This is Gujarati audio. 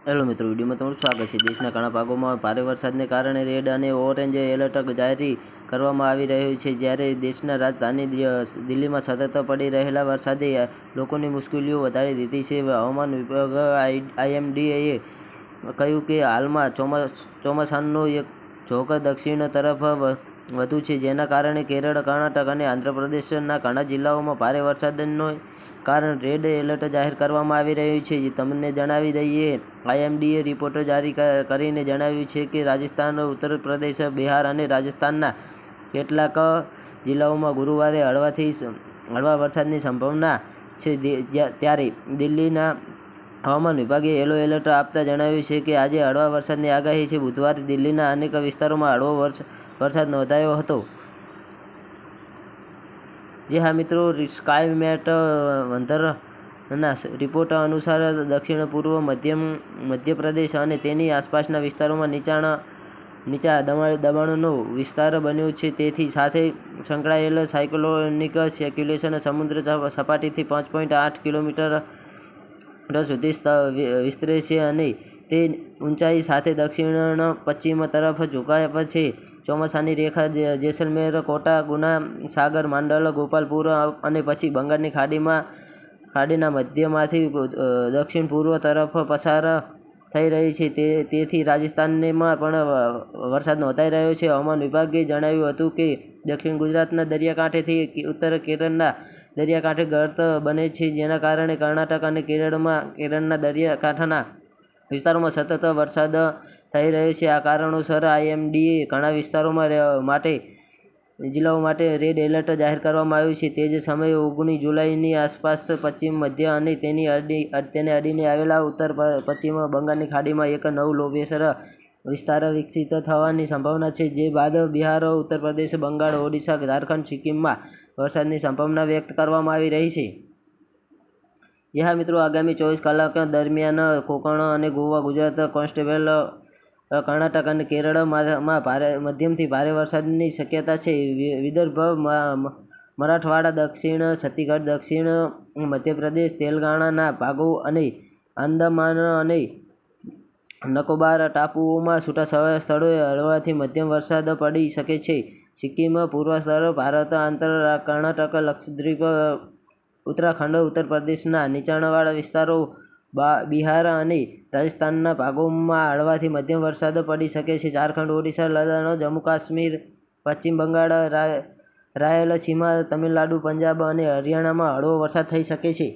હેલો મિત્રો, વિડીયોમાં તમારું સ્વાગત છે। દેશના ઘણા ભાગોમાં ભારે વરસાદને કારણે રેડ અને ઓરેન્જ એલર્ટ જારી કરવામાં આવી રહ્યું છે। જ્યારે દેશના રાજધાની દિલ્હીમાં સતત પડી રહેલા વરસાદે લોકોની મુશ્કેલીઓ વધારી દીધી છે। હવામાન વિભાગ IMDએ કહ્યું કે હાલમાં ચોમાસાનો એક ઝોક દક્ષિણ તરફ વધુ છે, જેના કારણે કેરળ, કર્ણાટક અને આંધ્રપ્રદેશના ઘણા જિલ્લાઓમાં ભારે વરસાદને કારણે રેડ એલર્ટ જાહેર કરવામાં આવી રહ્યું છે। તમને જણાવી દઈએ, IMDએ રિપોર્ટ જારી કરીને જણાવ્યું છે કે રાજસ્થાન, ઉત્તર પ્રદેશ, બિહાર અને રાજસ્થાનના કેટલાક જિલ્લાઓમાં ગુરુવારે હળવા વરસાદની સંભાવના છે। ત્યારે દિલ્હીના હવામાન વિભાગે યલો એલર્ટ આપતા જણાવ્યું છે કે આજે હળવા વરસાદની આગાહી છે। બુધવારે દિલ્હીના અનેક વિસ્તારોમાં હળવો વરસાદ નોંધાયો હતો। જી હા મિત્રો, સ્કાયમેટ વંધરના રિપોર્ટ અનુસાર દક્ષિણ-પૂર્વ મધ્યપ્રદેશ અને તેની આસપાસના વિસ્તારોમાં નીચા દબાણનો વિસ્તાર બન્યો છે। તેની સાથે સંકળાયેલ સાયક્લોનિક સર્ક્યુલેશન સમુદ્ર સપાટીથી 5.8 કિલોમીટર સુધી વિસ્તરે છે અને તે ઊંચાઈ સાથે દક્ષિણ-પશ્ચિમ તરફ ઝુકાય છે। ચોમાસાની રેખા જેસલમેર, કોટા, ગુના, સાગર, માંડલ, ગોપાલપુર અને પછી બંગાળની ખાડીના મધ્યમાંથી દક્ષિણ-પૂર્વ તરફ પસાર થઈ રહી છે। તેથી રાજસ્થાનમાં પણ વરસાદ નોંધાઈ રહ્યો છે। હવામાન વિભાગે જણાવ્યું હતું કે દક્ષિણ ગુજરાતના દરિયાકાંઠેથી ઉત્તર કેરળના દરિયાકાંઠે ગર્ત બને છે, જેના કારણે કર્ણાટક અને કેરળના દરિયાકાંઠાના વિસ્તારોમાં સતત વરસાદ થઈ રહ્યો છે। આ કારણોસર IMDએ ઘણા જિલ્લાઓ માટે રેડ એલર્ટ જાહેર કરવામાં આવ્યું છે। તે જ સમયે 19 જુલાઈની આસપાસ પશ્ચિમ મધ્ય અને તેને અડીને આવેલા ઉત્તર-પશ્ચિમ બંગાળની ખાડીમાં એક નવો લો પ્રેશર વિસ્તાર વિકસિત થવાની સંભાવના છે। જે બાદ બિહાર, ઉત્તર પ્રદેશ, બંગાળ, ઓડિશા, ઝારખંડ, સિક્કિમમાં વરસાદની સંભાવના વ્યક્ત કરવામાં આવી રહી છે। જી હા મિત્રો, આગામી 24 કલાક દરમિયાન કોંકણ અને ગોવા, ગુજરાત, કોસ્ટલ કર્ણાટક અને કેરળમાં મધ્યમથી ભારે વરસાદની શક્યતા છે। વિદર્ભ, મરાઠવાડા, દક્ષિણ છત્તીસગઢ, દક્ષિણ મધ્યપ્રદેશ, તેલંગાણાના ભાગો અને આંદામાન અને નિકોબાર ટાપુઓમાં છૂટાછવાયા સ્થળોએ હળવાથી મધ્યમ વરસાદ પડી શકે છે। સિક્કિમ, પૂર્વોત્તર ભારત, કર્ણાટક, લક્ષદ્વીપ, ઉત્તરાખંડ, ઉત્તર પ્રદેશના નીચાણવાળા વિસ્તારો, બિહાર અને રાજસ્થાનના ભાગોમાં હળવાથી મધ્યમ વરસાદ પડી શકે છે। ઝારખંડ, ઓડિશા, લદાખ, જમ્મુ કાશ્મીર, પશ્ચિમ બંગાળ, રાયલસીમા, તમિલનાડુ, પંજાબ અને હરિયાણામાં હળવો વરસાદ થઈ શકે છે।